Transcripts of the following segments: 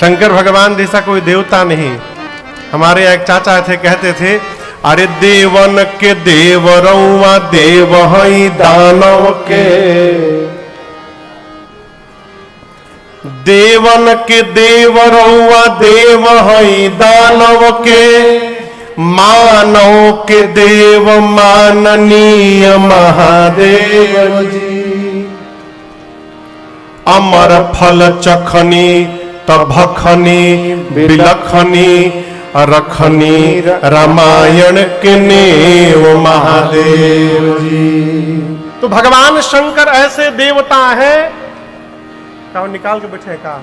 शंकर भगवान जैसा कोई देवता नहीं। हमारे एक चाचा थे, कहते थे, अरे देवन के देव रउआ देव हई दानव के, देवन के देव रउआ देव हई दानव के, मानव के देव माननीय महादेव जी। अमर फल चखनी तभखनी बिलखनी रखनी रामायण के नेव महादेव जी। तो भगवान शंकर ऐसे देवता है, कहा निकाल के बैठे कहा,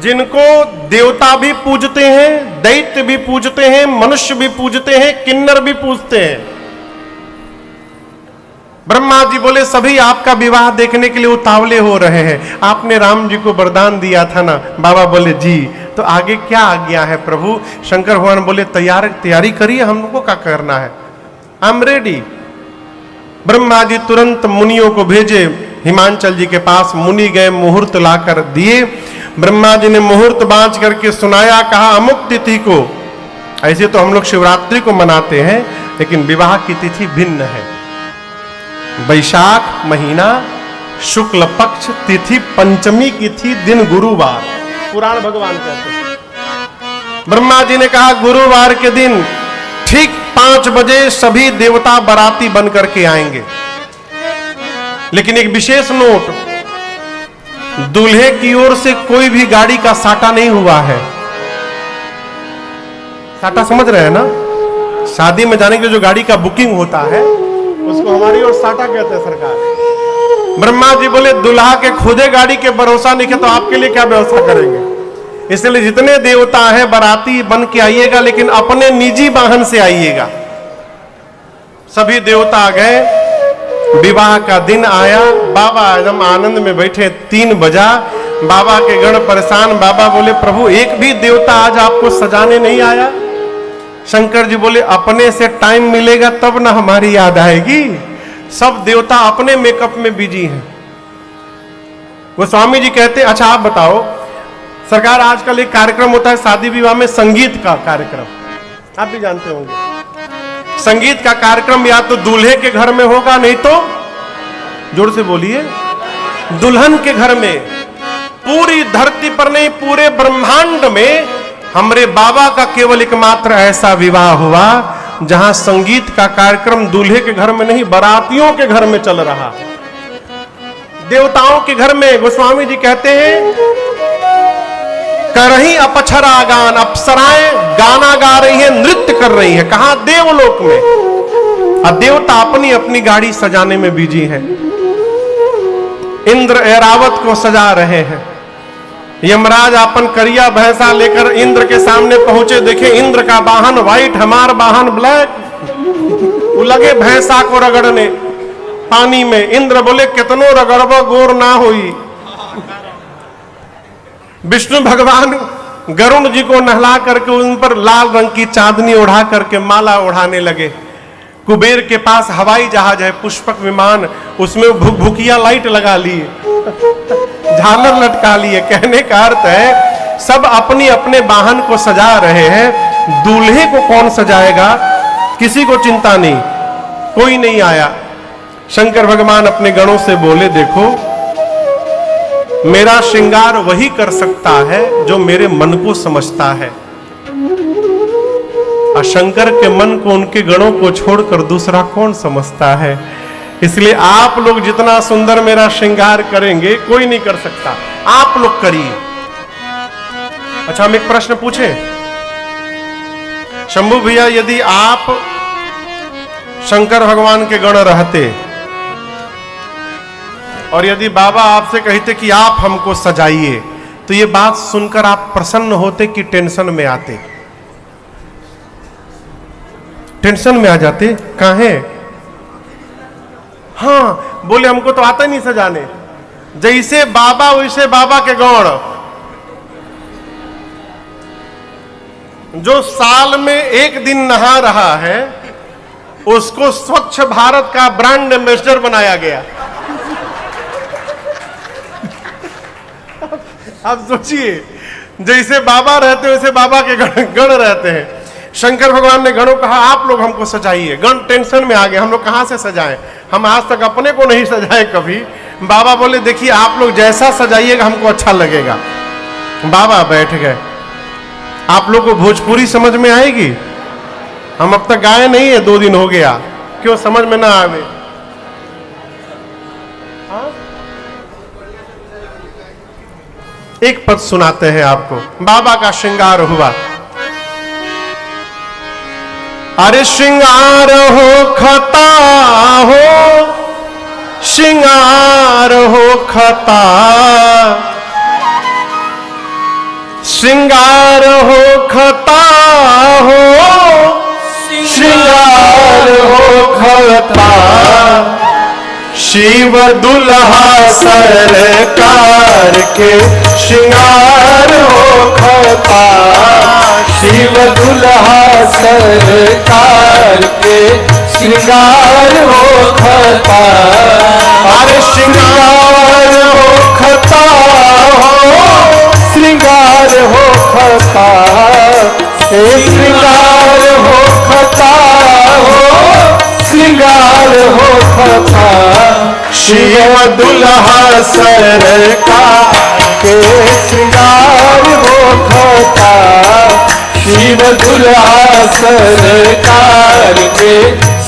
जिनको देवता भी पूजते हैं, दैत्य भी पूजते हैं, मनुष्य भी पूजते हैं, किन्नर भी पूजते हैं। ब्रह्मा जी बोले सभी आपका विवाह देखने के लिए उतावले हो रहे हैं, आपने राम जी को वरदान दिया था ना। बाबा बोले जी, तो आगे क्या आज्ञा है प्रभु? शंकर भगवान बोले तैयारी करिए, हमको क्या करना है, I am ready. Brahma ji तुरंत मुनियों को भेजे हिमांचल जी के पास। मुनि गए, मुहूर्त लाकर दिए। ब्रह्मा जी ने मुहूर्त बांच करके सुनाया, कहा अमुक तिथि को, ऐसे तो हम लोग शिवरात्रि को मनाते हैं, लेकिन विवाह की तिथि भिन्न है। वैशाख महीना शुक्ल पक्ष तिथि पंचमी की थी, दिन गुरुवार, पुराण भगवान कहते हैं। ब्रह्मा जी ने कहा गुरुवार के दिन ठीक 5 बजे सभी देवता बाराती बन करके आएंगे, लेकिन एक विशेष नोट, दूल्हे की ओर से कोई भी गाड़ी का साटा नहीं हुआ है। साटा समझ रहे हैं ना? शादी में जाने के लिए जो गाड़ी का बुकिंग होता है उसको हमारी ओर साटा कहते हैं सरकार। ब्रह्मा जी बोले दुल्हा के खुदे गाड़ी के भरोसा नहीं है तो आपके लिए क्या व्यवस्था करेंगे? इसलिए जितने देवता हैं बाराती बन के आइएगा, लेकिन अपने निजी वाहन से आइएगा। सभी देवता आ गए, विवाह का दिन आया। बाबा एकदम आनंद में बैठे, 3 बजा। बाबा के गण परेशान। बाबा बोले प्रभु एक भी देवता आज आपको सजाने नहीं आया? शंकर जी बोले अपने से टाइम मिलेगा तब ना हमारी याद आएगी। सब देवता अपने मेकअप में बिजी हैं। वो स्वामी जी कहते अच्छा आप बताओ सरकार, आजकल एक कार्यक्रम होता है शादी विवाह में, संगीत का कार्यक्रम, आप भी जानते होंगे। संगीत का कार्यक्रम या तो दूल्हे के घर में होगा, नहीं तो जोर से बोलिए, दुल्हन के घर में। पूरी धरती पर नहीं, पूरे ब्रह्मांड में हमरे बाबा का केवल एकमात्र ऐसा विवाह हुआ जहां संगीत का कार्यक्रम दूल्हे के घर में नहीं, बारातियों के घर में चल रहा। देवताओं के घर में गोस्वामी जी कहते हैं करही अपक्षरा गान, अप्सराएं गाना गा रही है, नृत्य कर रही है। कहां? देवलोक में। और देवता अपनी अपनी गाड़ी सजाने में बिजी है। इंद्र ऐरावत को सजा रहे हैं। यमराज अपन करिया भैंसा लेकर इंद्र के सामने पहुंचे। देखे इंद्र का वाहन व्हाइट, हमार वाहन ब्लैक। वो लगे भैंसा को रगड़ने पानी में। इंद्र बोले कितनो रगड़बो गोर ना हुई। विष्णु भगवान गरुण जी को नहला करके उन पर लाल रंग की चांदनी उड़ा करके माला उड़ाने लगे। कुबेर के पास हवाई जहाज है, पुष्पक विमान, उसमें भुकभुकिया लाइट लगा लिए, झालर लटका लिए। कहने का अर्थ है सब अपनी अपने वाहन को सजा रहे हैं। दूल्हे को कौन सजाएगा किसी को चिंता नहीं, कोई नहीं आया। शंकर भगवान अपने गणों से बोले देखो मेरा श्रृंगार वही कर सकता है जो मेरे मन को समझता है, और शंकर के मन को उनके गणों को छोड़कर दूसरा कौन समझता है। इसलिए आप लोग जितना सुंदर मेरा श्रृंगार करेंगे कोई नहीं कर सकता, आप लोग करिए। अच्छा हम एक प्रश्न पूछें शंभू भैया, यदि आप शंकर भगवान के गण रहते और यदि बाबा आपसे कहते कि आप हमको सजाइए, तो ये बात सुनकर आप प्रसन्न होते कि टेंशन में आते? टेंशन में आ जाते। काहे? हाँ बोले हमको तो आता नहीं सजाने। जैसे बाबा वैसे बाबा के गौड़। जो साल में एक दिन नहा रहा है उसको स्वच्छ भारत का ब्रांड एम्बेसडर बनाया गया। आप सोचिए, जैसे बाबा रहते वैसे बाबा के गण रहते हैं। शंकर भगवान ने गणों कहा आप लोग हमको सजाइए। गण टेंशन में आ गए, हम लोग कहाँ से सजाएं, हम आज तक अपने को नहीं सजाए कभी। बाबा बोले देखिए आप लोग जैसा सजाइएगा हमको अच्छा लगेगा। बाबा बैठ गए। आप लोग को भोजपुरी समझ में आएगी? हम अब तक गाए नहीं है, 2 दिन हो गया, क्यों समझ में ना आवे? एक पद सुनाते हैं आपको। बाबा का श्रृंगार हुआ। अरे श्रृंगार हो खता हो, श्रृंगार हो खता, श्रृंगार हो खता हो, श्रृंगार हो खता, शिव दुल्हा सरकार के श्रृंगार हो खता, शिव दुल्हा सरकार के श्रृंगार हो खता। अरे श्रृंगार हो खता हो, श्रृंगार हो खता, श्रृंगार हो खता हो, श्रृंगार हो खता, शिव दुल्हा सरकार के श्रृंगार हो खता, शिव दुल्हा सरकार के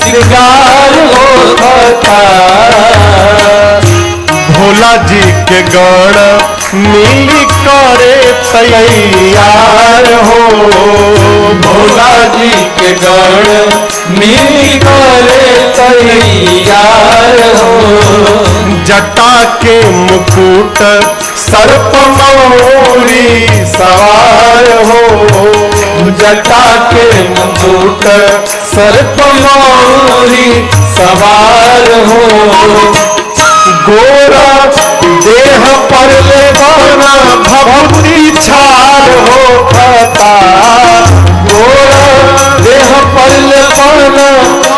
श्रृंगार हो खता। भोला जी के गण मिली करे तैयार हो, भोला जी के गण मिली करे तैयार हो, जटा के मुकुट सर्प मौरी सवार हो, जटा के मुकुट सर्प मौरी सवार हो, गोरा देह पर ले बाना भभूति छार हो खता, गोरा देह पर ले बाना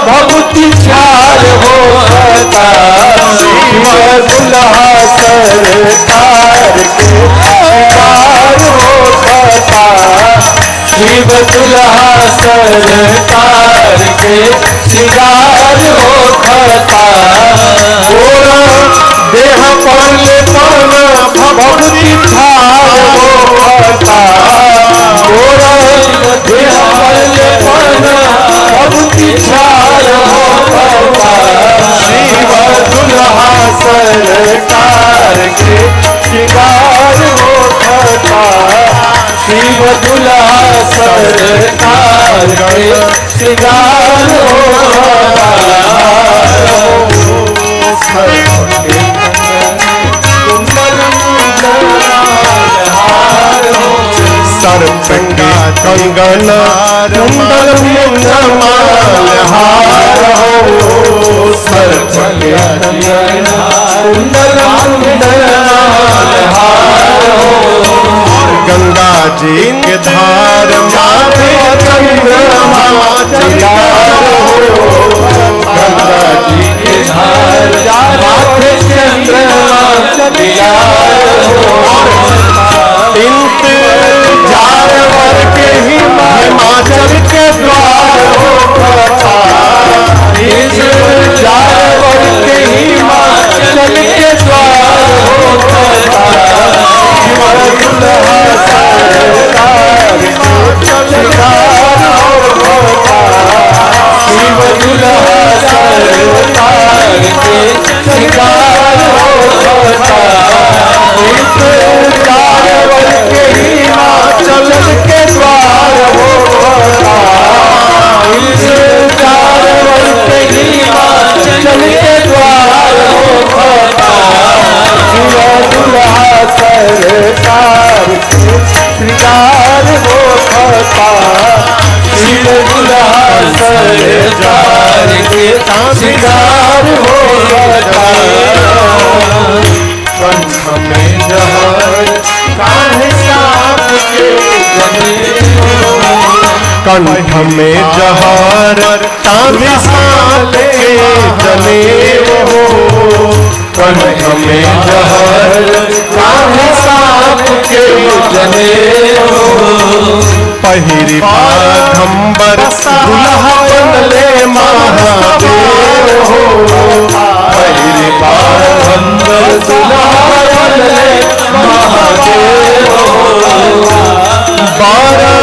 भभूति छार हो खता, शिव दुल्हा सरकार के श्रृंगार हो खता, शिव दुल्हा सरकार के श्रृंगार हो खता, गोरा देह पर ले पाना भभूति छार हो खता, गोरा देह पर ले पाना भभूति छार हो खता, शिव दुल्हा सरकार के श्रृंगार हो खता, शिव दुल्हा सरकार के श्रृंगार हो सर्प के कंगन कुंडल मुंडमाल हार हो, सर्प के कंगन कुंडल मुंडमाल हार हो, गंगा जी के धार माथे चंद्रमा चिलार हो, गंगा जी के धार माथे चंद्रमा चिलार हो, इंतजार वर के हिमाचल के द्वार हो खता, इंतजार वर के हिमाचल के द्वार हो खता, शिव दुल्हा सरकार के श्रृंगार हो खता, शिव दुल्हा सरकार के श्रृंगार हो खता, इंतजार वर के हिमाचल के द्वार हो खता, इंतजार वर के हिमाचल के द्वार हो खता, शिव दुल्हा सरकार के श्रृंगार हो खता, शिव दुल्हा सरकार के श्रृंगार हो खता। कंठ में जहर काहे सांप के जनेऊ, कंठ में जहर काहे सांप के जनेऊ हो, कंठ में जहर काहे सांप के जने पहिरी बाघंबर दुल्हा बनले महादेव हो, पहिरी बाघंबर दुल्हा बनले महादेव हो, 12